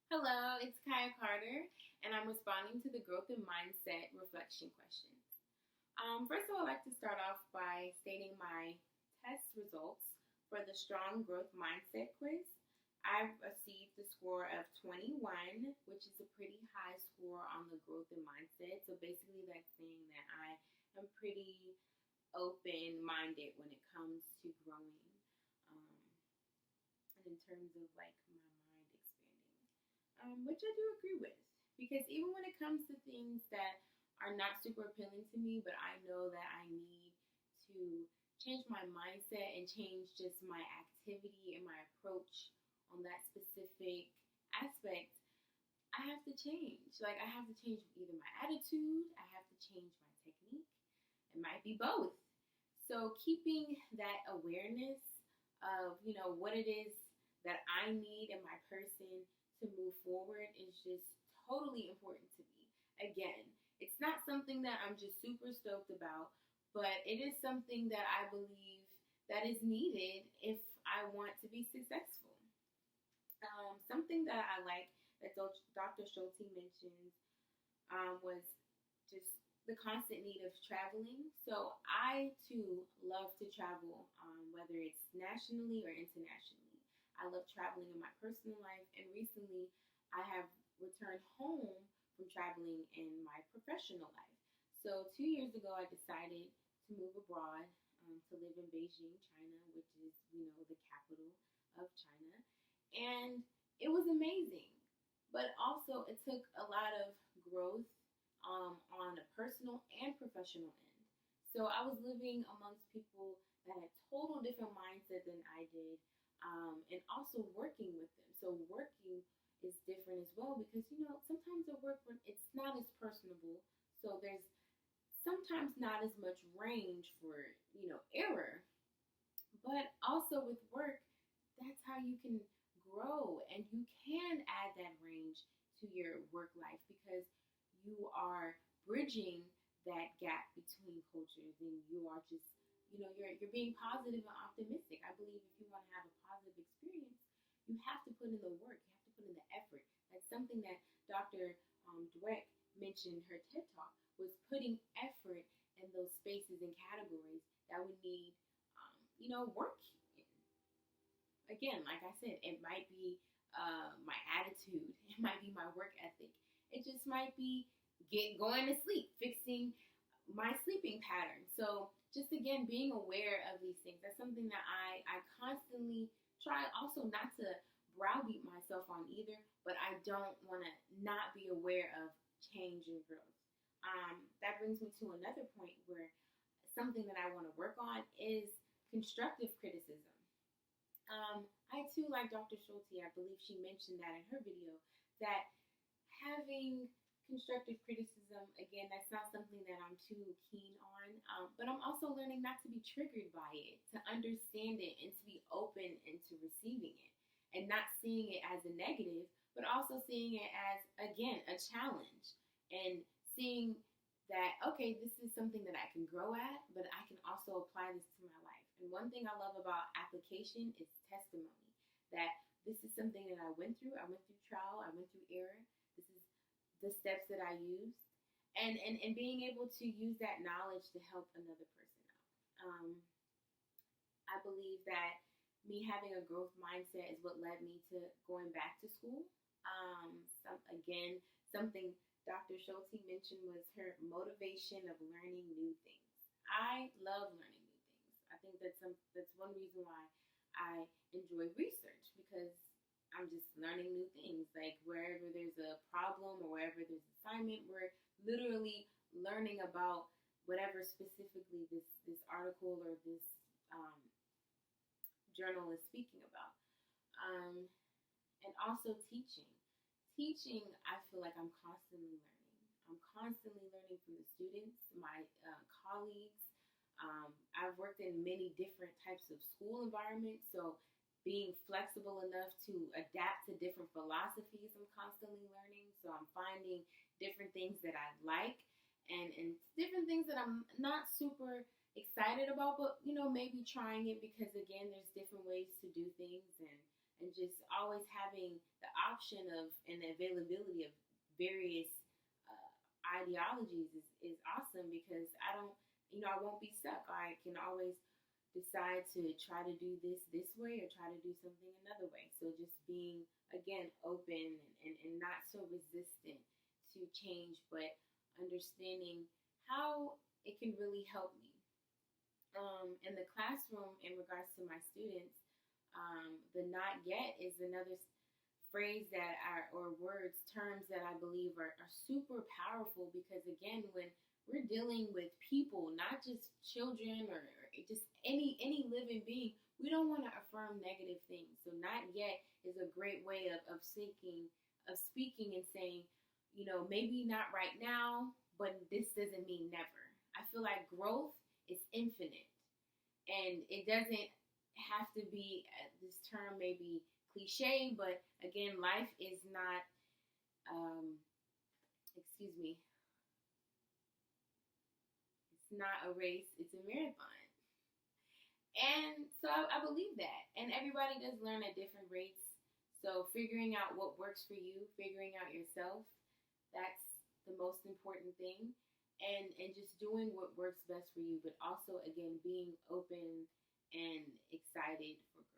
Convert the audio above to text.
Hello, it's Kaya Carter, and I'm responding to the growth and mindset reflection questions. First of all, I'd like to start off by stating my test results for the Strong Growth Mindset quiz. I received a score of 21, which is a pretty high score on the growth and mindset. So basically, that's saying that I am pretty open minded when it comes to growing, um, and in terms of like my mind expanding, which I do agree with. Because even when it comes to things that are not super appealing to me, but I know that I need to change my mindset and change just my activity and my approach on that specific aspect, I have to change. Like, I have to change either my attitude, I have to change my technique. It might be both. So, keeping that awareness of, what it is that I need in my person to move forward is just totally important to me. Again, it's not something that I'm just super stoked about, but it is something that I believe that is needed if I want to be successful. Something that I like that Dr. Schulte mentions was just the constant need of traveling. So I too love to travel, whether it's nationally or internationally. I love traveling in my personal life, and recently I have returned home from traveling in my professional life. So 2 years ago, I decided to move abroad to live in Beijing, China, which is the capital of China, and it was amazing. But also, it took a lot of growth on a personal and professional end. So I was living amongst people that had total different mindset than I did, and also working with them. So working is different as well because sometimes at work it's not as personable. So there's sometimes not as much range for error. But also with work, that's how you can grow and you can add that range to your work life because you are bridging that gap between cultures and you are just you're being positive and optimistic. I believe if you want to have a positive experience, you have to put in the work, you have to put in the effort. That's something that Dr. Dweck mentioned in her TED Talk was putting effort in those spaces and categories that we need work in. Again, like I said, it might be my attitude, it might be my work ethic, it just might be going to sleep, fixing my sleeping pattern. So just again, being aware of these things, that's something that I constantly try also not to browbeat myself on either, but I don't want to not be aware of change and growth. That brings me to another point where something that I want to work on is constructive criticism. I too, like Dr. Schulte, I believe she mentioned that in her video, that having constructive criticism, again, that's not something that I'm too keen on. But I'm also learning not to be triggered by it, to understand it, and to be open into receiving it, and not seeing it as a negative, but also seeing it as, again, a challenge, and seeing that, okay, this is something that I can grow at, but I can also apply this to my life. And one thing I love about application is testimony, that this is something that I went through. I went through trial. I went through error. This is the steps that I used. And being able to use that knowledge to help another person out. I believe that me having a growth mindset is what led me to going back to school. Something Dr. Schulte mentioned was her motivation of learning new things. I love learning new things. I think that's one reason why I enjoy research because I'm just learning new things. Like wherever there's a problem or wherever there's an assignment, we're literally learning about whatever specifically this article or this um, journal is speaking about. And also teaching. Teaching, I feel like I'm constantly learning. I'm constantly learning from the students, my colleagues. I've worked in many different types of school environments, so being flexible enough to adapt to different philosophies, I'm constantly learning. So I'm finding different things that I like and different things that I'm not super excited about, but maybe trying it because again, there's different ways to do things and and just always having the option of and the availability of various ideologies is awesome, because I won't be stuck. I can always decide to try to do this way or try to do something another way. So just being, again, open and not so resistant to change, but understanding how it can really help me. In the classroom, in regards to my students, the not yet is another phrase that or words, terms that I believe are super powerful, because again, when we're dealing with people, not just children or just any living being, we don't want to affirm negative things. So not yet is a great way of speaking and saying, maybe not right now, but this doesn't mean never. I feel like growth is infinite, and it doesn't have to be, this term may be cliche, but again, life is not, excuse me, it's not a race, it's a marathon. And so I believe that. And everybody does learn at different rates. So figuring out what works for you, figuring out yourself, that's the most important thing. And just doing what works best for you, but also, again, being open and excited for growth.